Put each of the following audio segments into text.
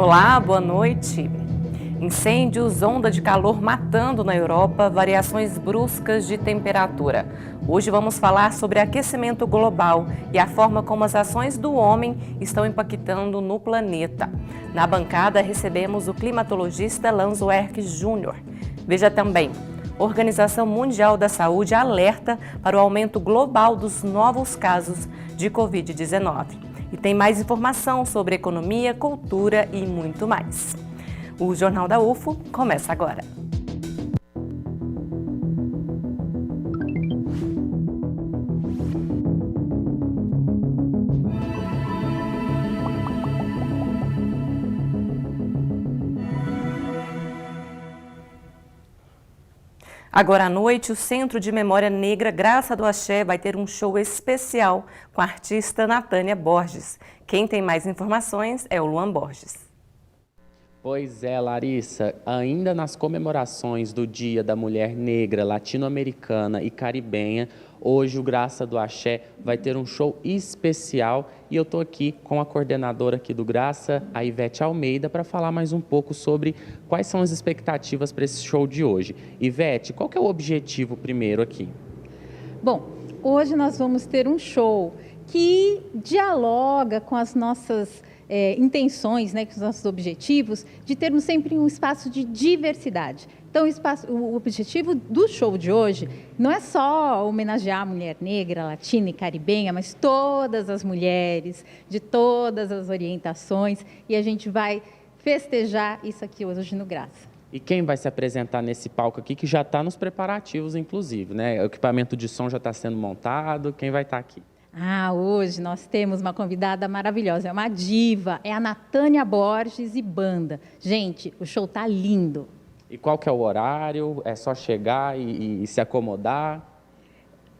Olá, boa noite. Incêndios, onda de calor matando na Europa, variações bruscas de temperatura. Hoje vamos falar sobre aquecimento global e a forma como as ações do homem estão impactando no planeta. Na bancada recebemos o climatologista Lanzo Erques Júnior. Veja também, Organização Mundial da Saúde alerta para o aumento global dos novos casos de Covid-19. E tem mais informação sobre economia, cultura e muito mais. O Jornal da UFO começa agora. Agora à noite, o Centro de Memória Negra Graça do Axé vai ter um show especial com a artista Natânia Borges. Quem tem mais informações é o Luan Borges. Pois é, Larissa, ainda nas comemorações do Dia da Mulher Negra, Latino-Americana e Caribenha, hoje o Graça do Axé vai ter um show especial e eu estou aqui com a coordenadora aqui do Graça, a Ivete Almeida, para falar mais um pouco sobre quais são as expectativas para esse show de hoje. Ivete, qual que é o objetivo primeiro aqui? Bom, hoje nós vamos ter um show que dialoga com as nossas intenções, né, com os nossos objetivos, de termos sempre um espaço de diversidade. Então, o objetivo do show de hoje não é só homenagear a mulher negra, latina e caribenha, mas todas as mulheres, de todas as orientações, e a gente vai festejar isso aqui hoje no Graça. E quem vai se apresentar nesse palco aqui, que já está nos preparativos, inclusive, né? O equipamento de som já está sendo montado, quem vai estar aqui? Hoje nós temos uma convidada maravilhosa, é uma diva, é a Natânia Borges e banda. Gente, o show tá lindo. E qual que é o horário? É só chegar e se acomodar?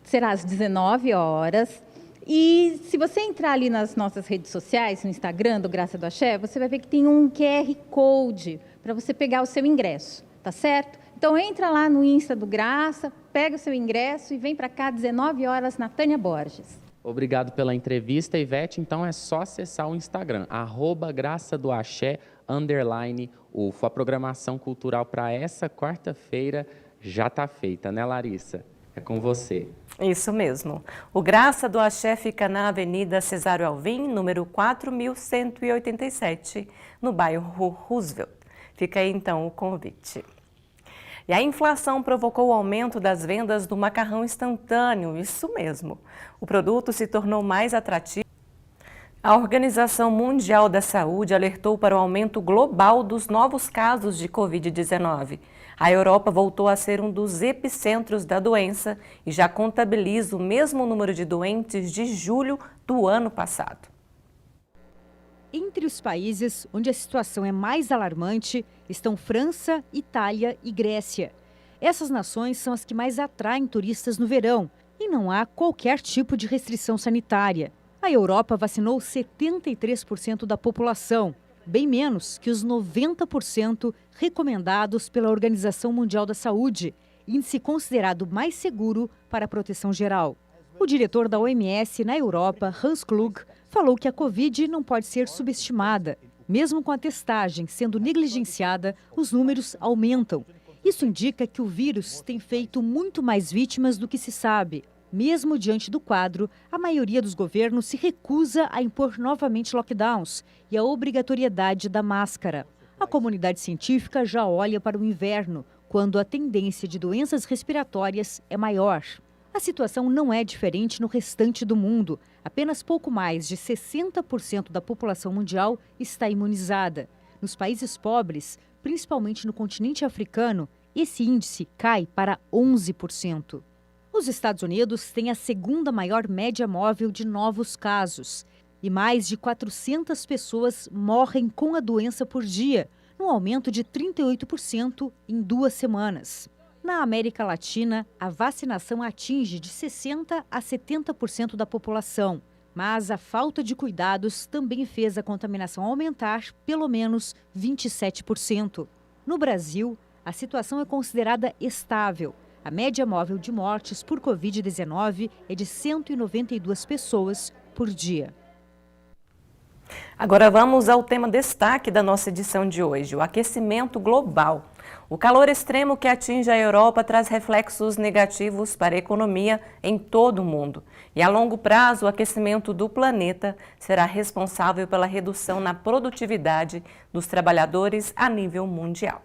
Será às 19 horas. E se você entrar ali nas nossas redes sociais, no Instagram do Graça do Axé, você vai ver que tem um QR Code para você pegar o seu ingresso, tá certo? Então entra lá no Insta do Graça, pega o seu ingresso e vem para cá, 19 horas, Natânia Borges. Obrigado pela entrevista, Ivete. Então é só acessar o Instagram, @graçadoaxé_UFO. A programação cultural para essa quarta-feira já está feita, né, Larissa? É com você. Isso mesmo. O Graça do Axé fica na Avenida Cesário Alvim, número 4187, no bairro Roosevelt. Fica aí então o convite. E a inflação provocou o aumento das vendas do macarrão instantâneo, isso mesmo. O produto se tornou mais atrativo. A Organização Mundial da Saúde alertou para o aumento global dos novos casos de Covid-19. A Europa voltou a ser um dos epicentros da doença e já contabiliza o mesmo número de doentes de julho do ano passado. Entre os países onde a situação é mais alarmante estão França, Itália e Grécia. Essas nações são as que mais atraem turistas no verão e não há qualquer tipo de restrição sanitária. A Europa vacinou 73% da população, bem menos que os 90% recomendados pela Organização Mundial da Saúde, índice considerado mais seguro para a proteção geral. O diretor da OMS na Europa, Hans Klug, falou que a Covid não pode ser subestimada. Mesmo com a testagem sendo negligenciada, os números aumentam. Isso indica que o vírus tem feito muito mais vítimas do que se sabe. Mesmo diante do quadro, a maioria dos governos se recusa a impor novamente lockdowns e a obrigatoriedade da máscara. A comunidade científica já olha para o inverno, quando a tendência de doenças respiratórias é maior. A situação não é diferente no restante do mundo. Apenas pouco mais de 60% da população mundial está imunizada. Nos países pobres, principalmente no continente africano, esse índice cai para 11%. Os Estados Unidos têm a segunda maior média móvel de novos casos e mais de 400 pessoas morrem com a doença por dia, um aumento de 38% em 2 semanas. Na América Latina, a vacinação atinge de 60% a 70% da população, mas a falta de cuidados também fez a contaminação aumentar pelo menos 27%. No Brasil, a situação é considerada estável. A média móvel de mortes por Covid-19 é de 192 pessoas por dia. Agora vamos ao tema destaque da nossa edição de hoje, o aquecimento global. O calor extremo que atinge a Europa traz reflexos negativos para a economia em todo o mundo. E a longo prazo, o aquecimento do planeta será responsável pela redução na produtividade dos trabalhadores a nível mundial.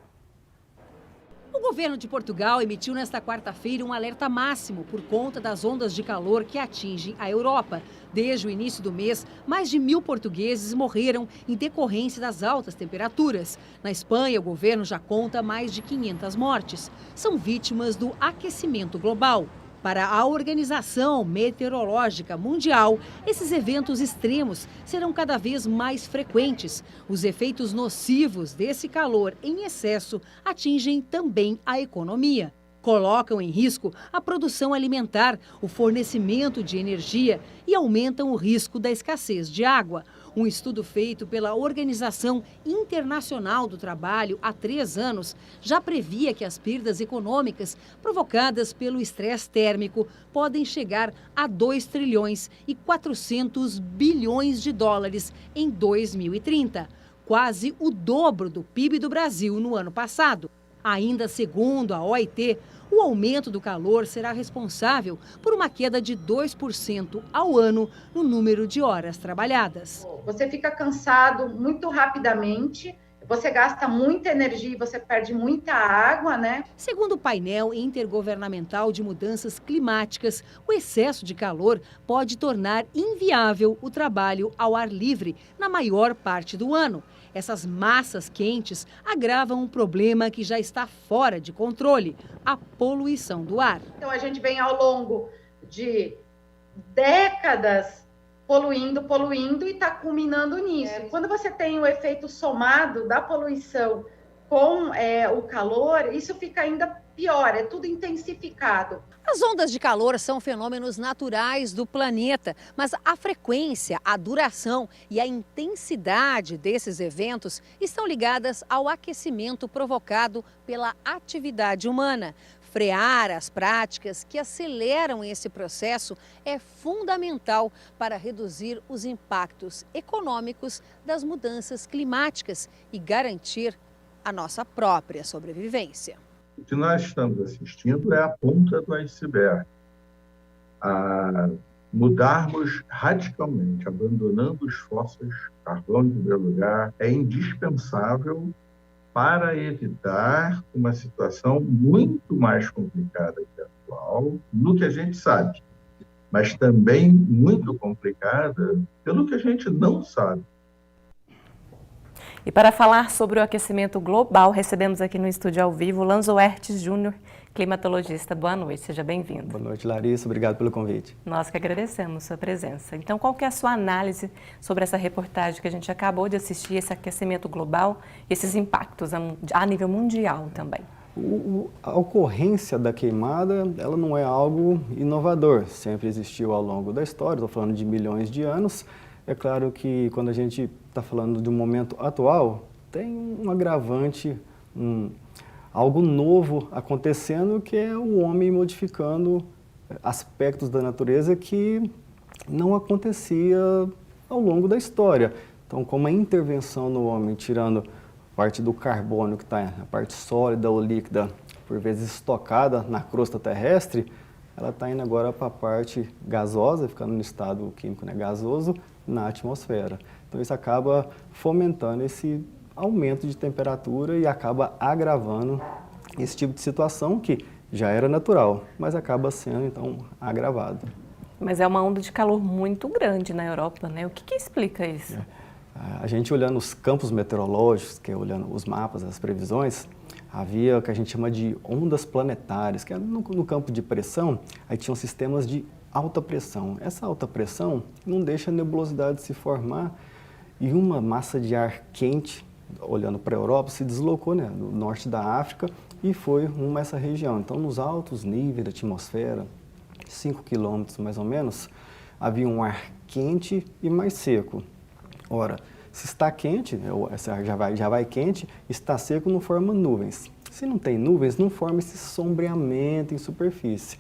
O governo de Portugal emitiu nesta quarta-feira um alerta máximo por conta das ondas de calor que atingem a Europa. Desde o início do mês, mais de 1.000 portugueses morreram em decorrência das altas temperaturas. Na Espanha, o governo já conta mais de 500 mortes. São vítimas do aquecimento global. Para a Organização Meteorológica Mundial, esses eventos extremos serão cada vez mais frequentes. Os efeitos nocivos desse calor em excesso atingem também a economia. Colocam em risco a produção alimentar, o fornecimento de energia e aumentam o risco da escassez de água. Um estudo feito pela Organização Internacional do Trabalho há 3 anos já previa que as perdas econômicas provocadas pelo estresse térmico podem chegar a 2 trilhões e 400 bilhões de dólares em 2030, quase o dobro do PIB do Brasil no ano passado. Ainda segundo a OIT, o aumento do calor será responsável por uma queda de 2% ao ano no número de horas trabalhadas. Você fica cansado muito rapidamente, você gasta muita energia e você perde muita água, né? Segundo o painel intergovernamental de mudanças climáticas, o excesso de calor pode tornar inviável o trabalho ao ar livre na maior parte do ano. Essas massas quentes agravam um problema que já está fora de controle, a poluição do ar. Então a gente vem ao longo de décadas poluindo e está culminando nisso. Quando você tem o efeito somado da poluição com o calor, isso fica ainda pior, é tudo intensificado. As ondas de calor são fenômenos naturais do planeta, mas a frequência, a duração e a intensidade desses eventos estão ligadas ao aquecimento provocado pela atividade humana. Frear as práticas que aceleram esse processo é fundamental para reduzir os impactos econômicos das mudanças climáticas e garantir a nossa própria sobrevivência. O que nós estamos assistindo é a ponta do iceberg. A mudarmos radicalmente, abandonando os fósseis, carvão em primeiro lugar, é indispensável para evitar uma situação muito mais complicada que a atual, no que a gente sabe, mas também muito complicada pelo que a gente não sabe. E para falar sobre o aquecimento global, recebemos aqui no estúdio ao vivo Lanzo Hertz Júnior, climatologista. Boa noite, seja bem-vindo. Boa noite, Larissa. Obrigado pelo convite. Nós que agradecemos sua presença. Então, qual que é a sua análise sobre essa reportagem que a gente acabou de assistir, esse aquecimento global e esses impactos a nível mundial também? A ocorrência da queimada, ela não é algo inovador, sempre existiu ao longo da história, estou falando de milhões de anos. É claro que quando a gente está falando de um momento atual, tem um agravante, algo novo acontecendo, que é o homem modificando aspectos da natureza que não acontecia ao longo da história. Então, como a intervenção no homem, tirando parte do carbono que está na parte sólida ou líquida, por vezes estocada na crosta terrestre, ela está indo agora para a parte gasosa, ficando no estado químico, né, gasoso, na atmosfera. Então isso acaba fomentando esse aumento de temperatura e acaba agravando esse tipo de situação que já era natural, mas acaba sendo então agravado. Mas é uma onda de calor muito grande na Europa, né? O que explica isso? A gente olhando os campos meteorológicos, que é olhando os mapas, as previsões, havia o que a gente chama de ondas planetárias, que é no campo de pressão, aí tinham sistemas de alta pressão. Essa alta pressão não deixa a nebulosidade se formar e uma massa de ar quente, olhando para a Europa, se deslocou, né, no norte da África e foi rumo a essa região. Então, nos altos níveis da atmosfera, 5 quilômetros mais ou menos, havia um ar quente e mais seco. Ora, se está quente, esse ar já vai quente, está seco, não forma nuvens. Se não tem nuvens, não forma esse sombreamento em superfície.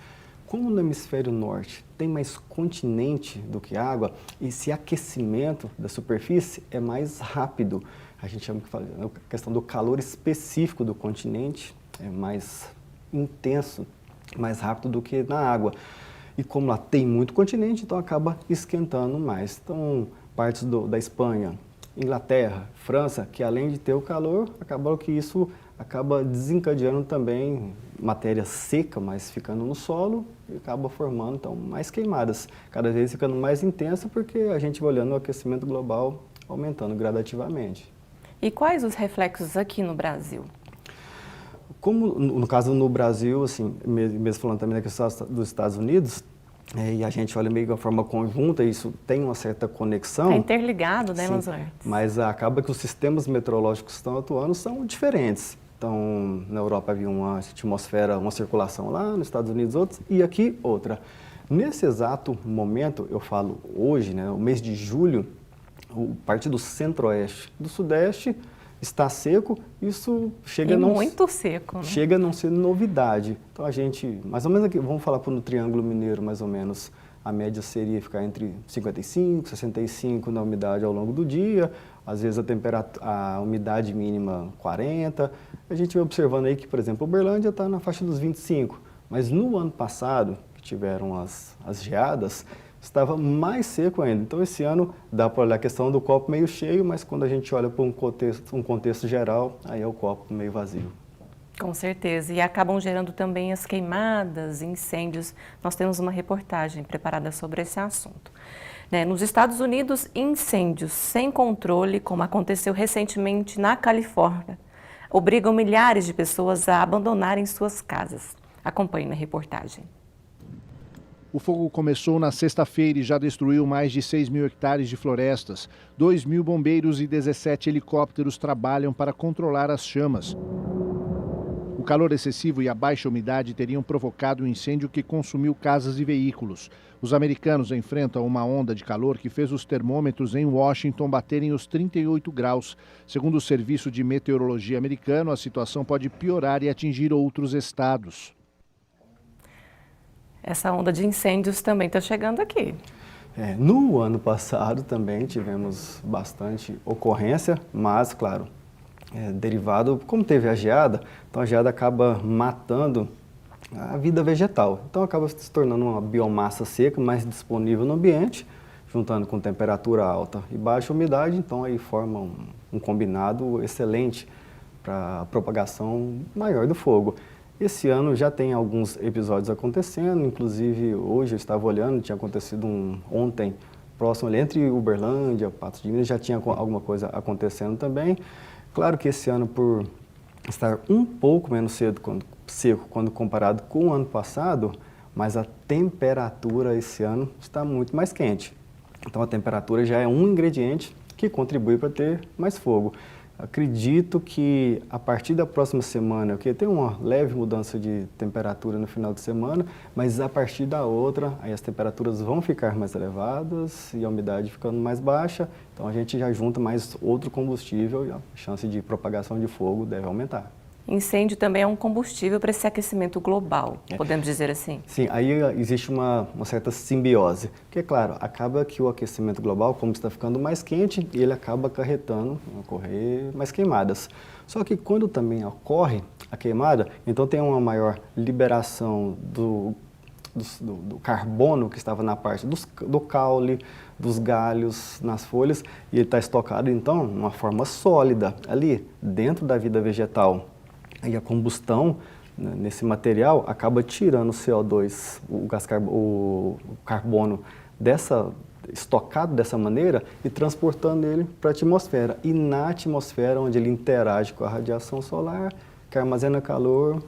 Como no hemisfério norte tem mais continente do que água, esse aquecimento da superfície é mais rápido. A gente chama que a questão do calor específico do continente é mais intenso, mais rápido do que na água. E como lá tem muito continente, então acaba esquentando mais. Então, partes da Espanha, Inglaterra, França, que além de ter o calor, acabou que isso acaba desencadeando também matéria seca, mas ficando no solo e acaba formando então mais queimadas, cada vez ficando mais intensa porque a gente vai olhando o aquecimento global aumentando gradativamente. E quais os reflexos aqui no Brasil? Como no caso no Brasil, assim, mesmo falando também da questão dos Estados Unidos, e a gente olha meio de uma forma conjunta, isso tem uma certa conexão. É interligado, né, sim, Manzotti? mas acaba que os sistemas meteorológicos que estão atuando são diferentes. Então, na Europa havia uma atmosfera, uma circulação lá, nos Estados Unidos outros, e aqui outra. Nesse exato momento, eu falo hoje, né, o mês de julho, parte do centro-oeste, do sudeste está seco, isso chega a não... muito seco, né? Chega a não ser novidade. Então a gente, mais ou menos aqui, vamos falar no Triângulo Mineiro, mais ou menos, a média seria ficar entre 55, 65 na umidade ao longo do dia, às vezes a umidade mínima 40. A gente vai observando aí que, por exemplo, Uberlândia está na faixa dos 25, mas no ano passado, que tiveram as geadas, estava mais seco ainda. Então, esse ano dá para olhar a questão do copo meio cheio, mas quando a gente olha para um contexto geral, aí é o copo meio vazio. Com certeza. E acabam gerando também as queimadas, incêndios. Nós temos uma reportagem preparada sobre esse assunto. Nos Estados Unidos, incêndios sem controle, como aconteceu recentemente na Califórnia, obrigam milhares de pessoas a abandonarem suas casas. Acompanhe na reportagem. O fogo começou na sexta-feira e já destruiu mais de 6 mil hectares de florestas. 2 mil bombeiros e 17 helicópteros trabalham para controlar as chamas. O calor excessivo e a baixa umidade teriam provocado um incêndio que consumiu casas e veículos. Os americanos enfrentam uma onda de calor que fez os termômetros em Washington baterem os 38 graus. Segundo o Serviço de Meteorologia americano, a situação pode piorar e atingir outros estados. Essa onda de incêndios também está chegando aqui. No ano passado também tivemos bastante ocorrência, mas, claro, derivado, como teve a geada, então a geada acaba matando a vida vegetal. Então acaba se tornando uma biomassa seca, mais disponível no ambiente, juntando com temperatura alta e baixa umidade, então aí forma um combinado excelente para a propagação maior do fogo. Esse ano já tem alguns episódios acontecendo, inclusive hoje eu estava olhando, tinha acontecido ontem, próximo ali entre Uberlândia, Patos de Minas, já tinha alguma coisa acontecendo também. Claro que esse ano, por estar um pouco menos seco quando comparado com o ano passado, mas a temperatura esse ano está muito mais quente. Então a temperatura já é um ingrediente que contribui para ter mais fogo. Acredito que a partir da próxima semana, que tem uma leve mudança de temperatura no final de semana, mas a partir da outra, aí as temperaturas vão ficar mais elevadas e a umidade ficando mais baixa, então a gente já junta mais outro combustível e a chance de propagação de fogo deve aumentar. Incêndio também é um combustível para esse aquecimento global, podemos dizer assim? Sim, aí existe uma certa simbiose, porque, claro, acaba que o aquecimento global, como está ficando mais quente, ele acaba acarretando ocorrer mais queimadas. Só que quando também ocorre a queimada, então tem uma maior liberação do carbono que estava na parte do caule, dos galhos, nas folhas, e ele está estocado, então, de uma forma sólida ali, dentro da vida vegetal. E a combustão nesse material acaba tirando o CO2, o carbono estocado dessa maneira e transportando ele para a atmosfera. E na atmosfera, onde ele interage com a radiação solar, que armazena calor,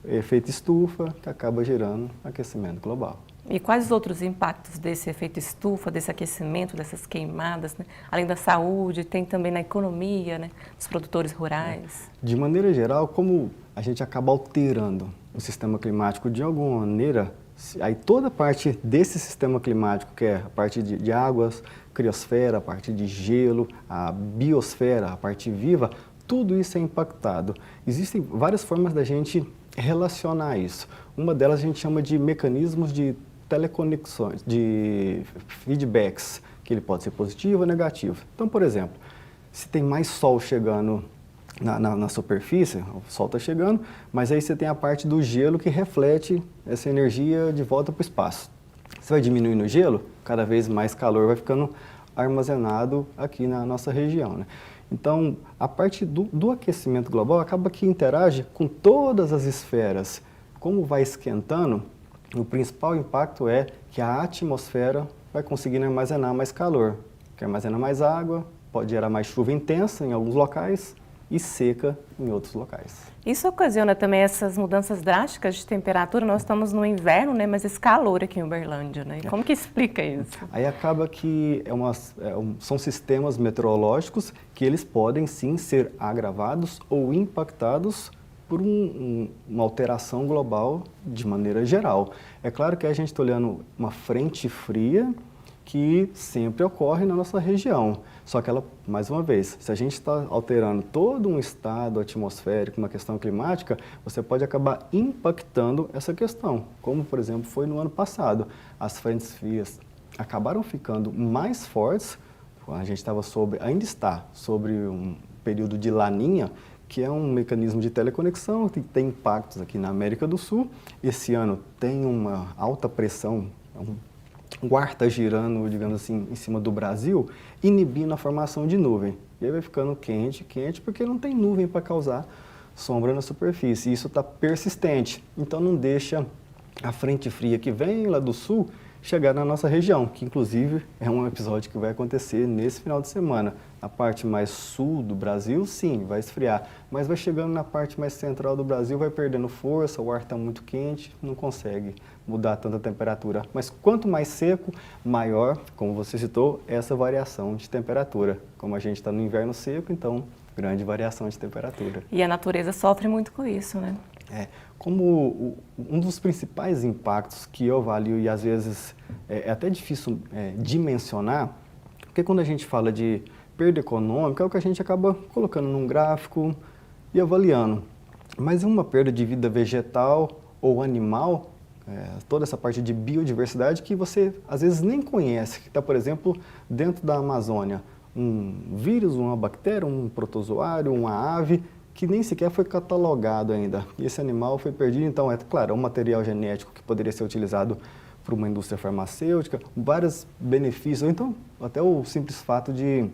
efeito estufa, que acaba gerando aquecimento global. E quais os outros impactos desse efeito estufa, desse aquecimento, dessas queimadas, né? Além da saúde, tem também na economia, né? Dos produtores rurais? De maneira geral, como a gente acaba alterando o sistema climático de alguma maneira, aí toda a parte desse sistema climático, que é a parte de águas, criosfera, a parte de gelo, a biosfera, a parte viva, tudo isso é impactado. Existem várias formas da gente relacionar isso. Uma delas a gente chama de mecanismos de teleconexões, de feedbacks, que ele pode ser positivo ou negativo. Então, por exemplo, se tem mais sol chegando na superfície, o sol está chegando, mas aí você tem a parte do gelo que reflete essa energia de volta para o espaço. Você vai diminuindo o gelo, cada vez mais calor vai ficando armazenado aqui na nossa região, né? Então, a parte do aquecimento global acaba que interage com todas as esferas. Como vai esquentando, o principal impacto é que a atmosfera vai conseguindo armazenar mais calor, que armazena mais água, pode gerar mais chuva intensa em alguns locais e seca em outros locais. Isso ocasiona também essas mudanças drásticas de temperatura. Nós estamos no inverno, né, mas esse calor aqui em Uberlândia, né? Como que explica isso? Aí acaba que são sistemas meteorológicos que eles podem sim ser agravados ou impactados por uma alteração global de maneira geral. É claro que a gente está olhando uma frente fria que sempre ocorre na nossa região. Só que ela, mais uma vez, se a gente está alterando todo um estado atmosférico, uma questão climática, você pode acabar impactando essa questão, como, por exemplo, foi no ano passado. As frentes frias acabaram ficando mais fortes, a gente ainda está sobre um período de laninha, que é um mecanismo de teleconexão, que tem impactos aqui na América do Sul. Esse ano tem uma alta pressão, o ar está girando, digamos assim, em cima do Brasil, inibindo a formação de nuvem. E aí vai ficando quente, porque não tem nuvem para causar sombra na superfície. E isso está persistente, então não deixa a frente fria que vem lá do sul chegar na nossa região, que inclusive é um episódio que vai acontecer nesse final de semana. A parte mais sul do Brasil, sim, vai esfriar, mas vai chegando na parte mais central do Brasil, vai perdendo força, o ar está muito quente, não consegue mudar tanta temperatura. Mas quanto mais seco, maior, como você citou, essa variação de temperatura. Como a gente está no inverno seco, então, grande variação de temperatura. E a natureza sofre muito com isso, né? Como um dos principais impactos que eu avalio, e às vezes é até difícil dimensionar, porque quando a gente fala de perda econômica, é o que a gente acaba colocando num gráfico e avaliando. Mas uma perda de vida vegetal ou animal, toda essa parte de biodiversidade que você às vezes nem conhece, que está, por exemplo, dentro da Amazônia, um vírus, uma bactéria, um protozoário, uma ave, que nem sequer foi catalogado ainda. E esse animal foi perdido, então, claro, é um material genético que poderia ser utilizado por uma indústria farmacêutica, vários benefícios, ou então até o simples fato de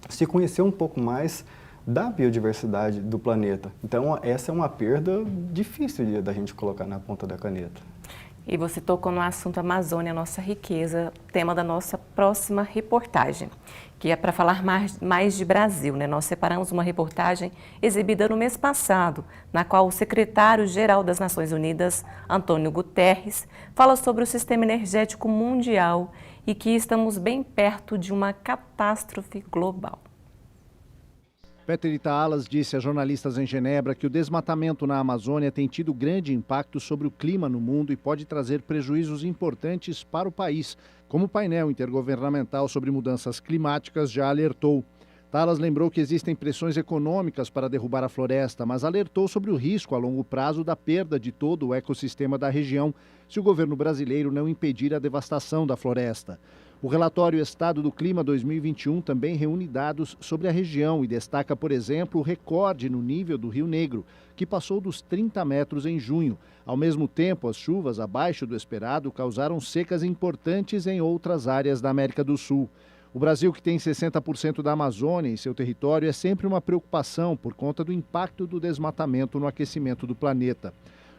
se conhecer um pouco mais da biodiversidade do planeta. Então, essa é uma perda difícil da gente colocar na ponta da caneta. E você tocou no assunto Amazônia, nossa riqueza, tema da nossa próxima reportagem, que é para falar mais de Brasil, né? Nós separamos uma reportagem exibida no mês passado, na qual o secretário-geral das Nações Unidas, Antônio Guterres, fala sobre o sistema energético mundial e que estamos bem perto de uma catástrofe global. Peter Itaalas disse a jornalistas em Genebra que o desmatamento na Amazônia tem tido grande impacto sobre o clima no mundo e pode trazer prejuízos importantes para o país, como o painel intergovernamental sobre mudanças climáticas já alertou. Itaalas lembrou que existem pressões econômicas para derrubar a floresta, mas alertou sobre o risco a longo prazo da perda de todo o ecossistema da região se o governo brasileiro não impedir a devastação da floresta. O relatório Estado do Clima 2021 também reúne dados sobre a região e destaca, por exemplo, o recorde no nível do Rio Negro, que passou dos 30 metros em junho. Ao mesmo tempo, as chuvas abaixo do esperado causaram secas importantes em outras áreas da América do Sul. O Brasil, que tem 60% da Amazônia em seu território, é sempre uma preocupação por conta do impacto do desmatamento no aquecimento do planeta.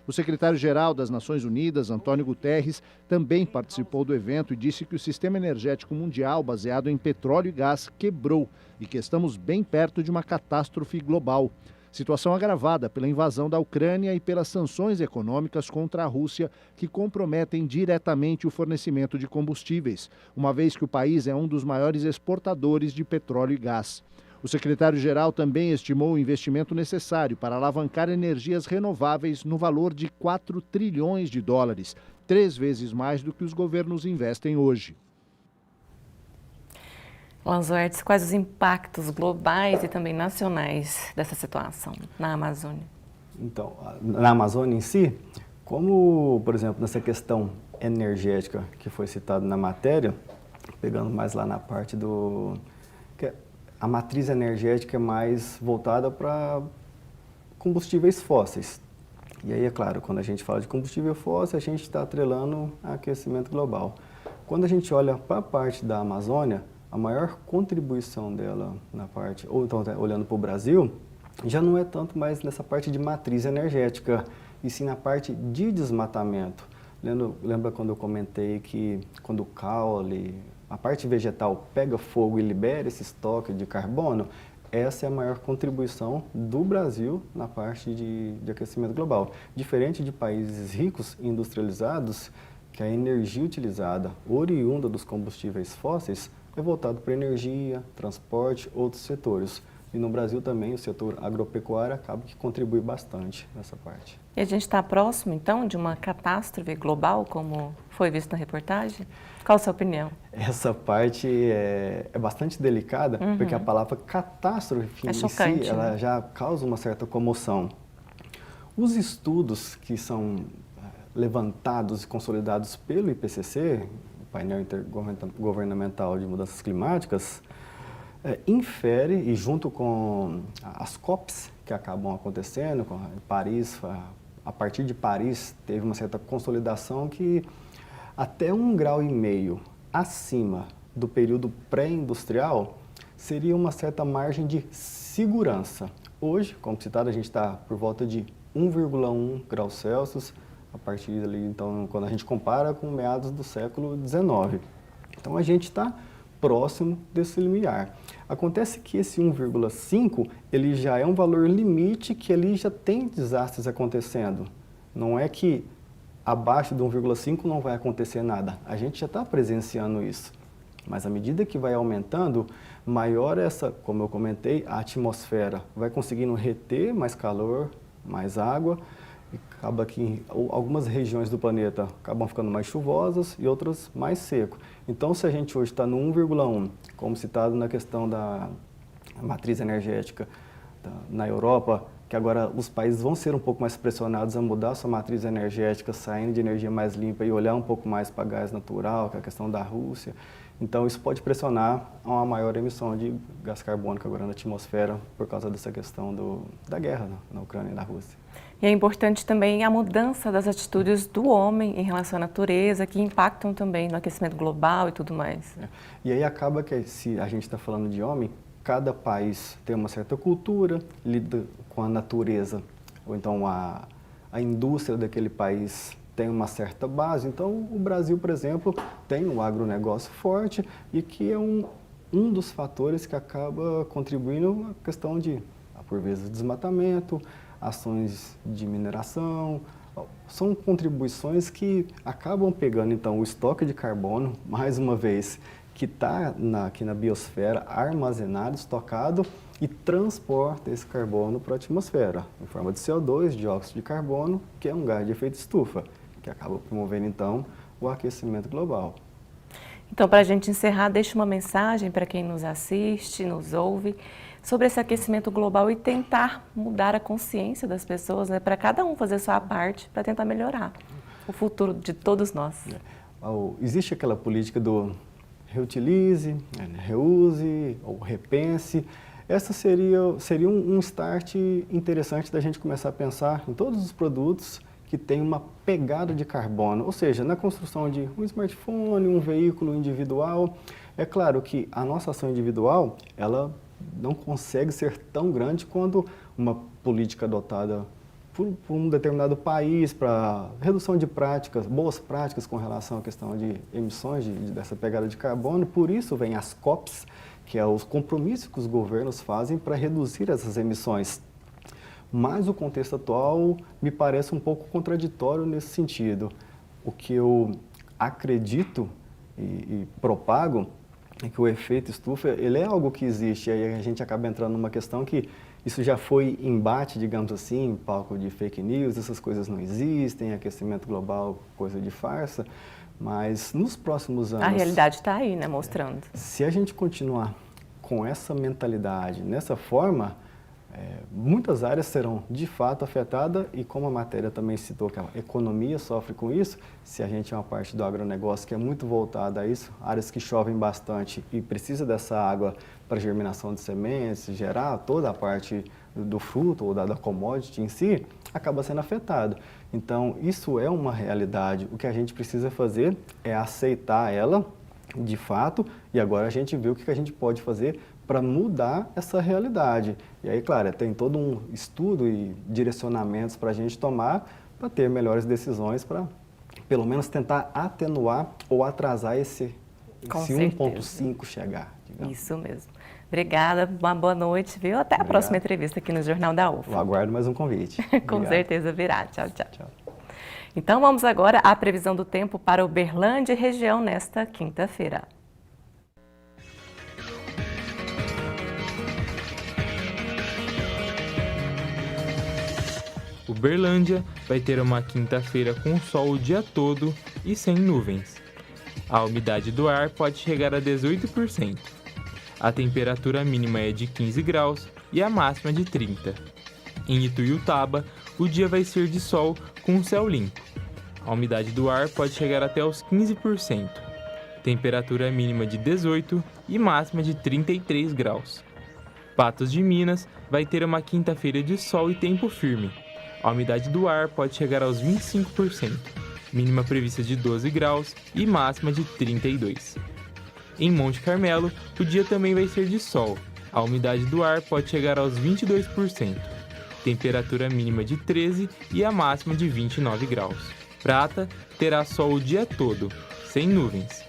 O secretário-geral das Nações Unidas, Antônio Guterres, também participou do evento e disse que o sistema energético mundial baseado em petróleo e gás quebrou e que estamos bem perto de uma catástrofe global. Situação agravada pela invasão da Ucrânia e pelas sanções econômicas contra a Rússia que comprometem diretamente o fornecimento de combustíveis, uma vez que o país é um dos maiores exportadores de petróleo e gás. O secretário-geral também estimou o investimento necessário para alavancar energias renováveis no valor de 4 trilhões de dólares, 3 vezes mais do que os governos investem hoje. Lanzoertes, quais os impactos globais e também nacionais dessa situação na Amazônia? Então, na Amazônia em si, como, por exemplo, nessa questão energética que foi citada na matéria, pegando mais lá na parte do... a matriz energética é mais voltada para combustíveis fósseis. E aí, é claro, quando a gente fala de combustível fóssil, a gente está atrelando ao aquecimento global. Quando a gente olha para a parte da Amazônia, a maior contribuição dela na parte, ou então olhando para o Brasil, já não é tanto mais nessa parte de matriz energética, e sim na parte de desmatamento. Lembra quando eu comentei que quando o caule, a parte vegetal pega fogo e libera esse estoque de carbono? Essa é a maior contribuição do Brasil na parte de aquecimento global. Diferente de países ricos e industrializados, que a energia utilizada, oriunda dos combustíveis fósseis, é voltado para energia, transporte, outros setores. E no Brasil também o setor agropecuário acaba que contribui bastante nessa parte. E a gente está próximo, então, de uma catástrofe global, como foi visto na reportagem? Qual a sua opinião? Essa parte é bastante delicada, porque a palavra catástrofe em si, ela já causa uma certa comoção. Os estudos que são levantados e consolidados pelo IPCC, o Painel Intergovernamental de Mudanças Climáticas, infere, e junto com as COPs que acabam acontecendo, com Paris, a partir de Paris teve uma certa consolidação que até 1,5 graus acima do período pré-industrial seria uma certa margem de segurança. Hoje, como citado, a gente está por volta de 1,1 graus Celsius, a partir dali, então, quando a gente compara com meados do século XIX. Então, a gente está próximo desse limiar. Acontece que esse 1,5, ele já é um valor limite que ali já tem desastres acontecendo. Não é que abaixo de 1,5 não vai acontecer nada. A gente já está presenciando isso. Mas à medida que vai aumentando, maior essa, como eu comentei, a atmosfera vai conseguindo reter mais calor, mais água, e acaba que algumas regiões do planeta acabam ficando mais chuvosas e outras mais seco. Então, se a gente hoje está no 1,1, como citado na questão da matriz energética na Europa, que agora os países vão ser um pouco mais pressionados a mudar sua matriz energética, saindo de energia mais limpa e olhar um pouco mais para gás natural, que é a questão da Rússia. Então, isso pode pressionar a uma maior emissão de gás carbônico agora na atmosfera por causa dessa questão da guerra na Ucrânia e na Rússia. E é importante também a mudança das atitudes do homem em relação à natureza, que impactam também no aquecimento global e tudo mais. E aí acaba que, se a gente está falando de homem, cada país tem uma certa cultura, lida com a natureza, ou então a indústria daquele país tem uma certa base. Então, o Brasil, por exemplo, tem um agronegócio forte e que é um dos fatores que acaba contribuindo na questão de, por vezes, desmatamento, ações de mineração. São contribuições que acabam pegando, então, o estoque de carbono, mais uma vez, que está aqui na biosfera, armazenado, estocado, e transporta esse carbono para a atmosfera, em forma de CO2, dióxido de carbono, que é um gás de efeito estufa, que acaba promovendo, então, o aquecimento global. Então, para a gente encerrar, deixa uma mensagem para quem nos assiste, nos ouve, sobre esse aquecimento global e tentar mudar a consciência das pessoas, né, para cada um fazer a sua parte para tentar melhorar o futuro de todos nós. Existe aquela política do reutilize, reuse ou repense. Essa seria um start interessante da gente começar a pensar em todos os produtos que têm uma pegada de carbono, ou seja, na construção de um smartphone, um veículo individual. É claro que a nossa ação individual, ela não consegue ser tão grande quanto uma política adotada por um determinado país para redução de práticas, boas práticas com relação à questão de emissões dessa pegada de carbono. Por isso vem as COPs, que é os compromissos que os governos fazem para reduzir essas emissões. Mas o contexto atual me parece um pouco contraditório nesse sentido. O que eu acredito e propago é que o efeito estufa, ele é algo que existe, e aí a gente acaba entrando numa questão que isso já foi embate, digamos assim, em palco de fake news, essas coisas não existem, aquecimento global, coisa de farsa, mas nos próximos anos... A realidade está aí, né, mostrando. Se a gente continuar com essa mentalidade, nessa forma, Muitas áreas serão de fato afetadas e como a matéria também citou que a economia sofre com isso, se a gente é uma parte do agronegócio que é muito voltada a isso, áreas que chovem bastante e precisa dessa água para germinação de sementes, gerar toda a parte do fruto ou da commodity em si, acaba sendo afetado. Então, isso é uma realidade. O que a gente precisa fazer é aceitar ela de fato e agora a gente vê o que a gente pode fazer para mudar essa realidade. E aí, claro, tem todo um estudo e direcionamentos para a gente tomar para ter melhores decisões para, pelo menos, tentar atenuar ou atrasar esse 1,5 chegar. Digamos. Isso mesmo. Obrigada, uma boa noite, viu? Até a próxima entrevista aqui no Jornal da UFO. Eu aguardo mais um convite. Com certeza virá. Tchau, tchau. Então vamos agora à previsão do tempo para Uberlândia e região nesta quinta-feira. Uberlândia vai ter uma quinta-feira com sol o dia todo e sem nuvens. A umidade do ar pode chegar a 18%. A temperatura mínima é de 15 graus e a máxima de 30. Em Ituiutaba, o dia vai ser de sol com céu limpo. A umidade do ar pode chegar até os 15%. Temperatura mínima de 18 e máxima de 33 graus. Patos de Minas vai ter uma quinta-feira de sol e tempo firme. A umidade do ar pode chegar aos 25%, mínima prevista de 12 graus e máxima de 32. Em Monte Carmelo, o dia também vai ser de sol. A umidade do ar pode chegar aos 22%, temperatura mínima de 13 e a máxima de 29 graus. Prata terá sol o dia todo, sem nuvens.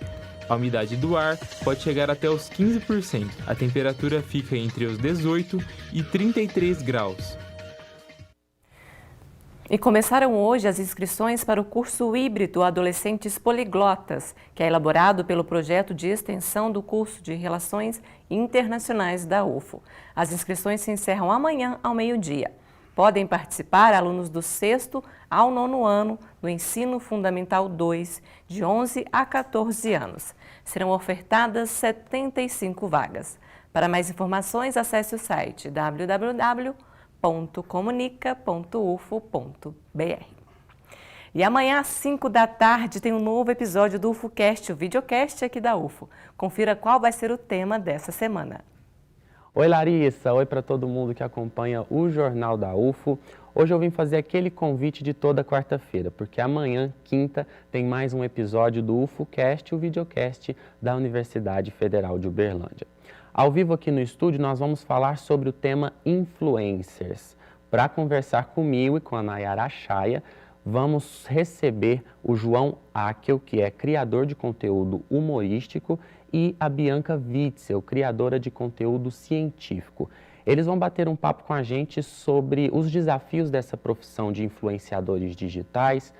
A umidade do ar pode chegar até os 15%. A temperatura fica entre os 18 e 33 graus. E começaram hoje as inscrições para o curso híbrido Adolescentes Poliglotas, que é elaborado pelo projeto de extensão do curso de Relações Internacionais da UFO. As inscrições se encerram amanhã ao meio-dia. Podem participar alunos do 6º ao 9º ano do Ensino Fundamental 2, de 11 a 14 anos. Serão ofertadas 75 vagas. Para mais informações, acesse o site www.comunica.ufo.br. E amanhã às 5 da tarde tem um novo episódio do UFOcast, o videocast aqui da UFO. Confira qual vai ser o tema dessa semana. Oi Larissa, oi para todo mundo que acompanha o Jornal da UFO. Hoje eu vim fazer aquele convite de toda quarta-feira, porque amanhã, quinta, tem mais um episódio do UFOcast, o videocast da Universidade Federal de Uberlândia. Ao vivo aqui no estúdio nós vamos falar sobre o tema influencers. Para conversar comigo e com a Nayara Achaia, vamos receber o João Akel, que é criador de conteúdo humorístico, e a Bianca Witzel, criadora de conteúdo científico. Eles vão bater um papo com a gente sobre os desafios dessa profissão de influenciadores digitais,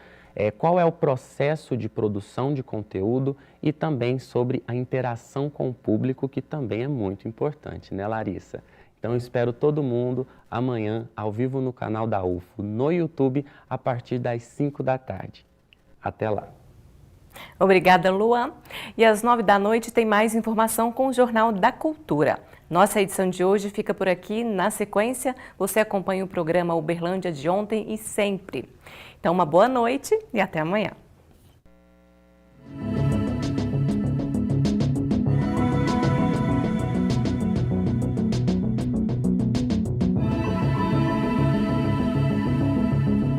qual é o processo de produção de conteúdo e também sobre a interação com o público, que também é muito importante, né, Larissa? Então, eu espero todo mundo amanhã, ao vivo no canal da UFO, no YouTube, a partir das 5 da tarde. Até lá! Obrigada, Luan. E às 9 da noite tem mais informação com o Jornal da Cultura. Nossa edição de hoje fica por aqui. Na sequência, você acompanha o programa Uberlândia de ontem e sempre. Então, uma boa noite e até amanhã.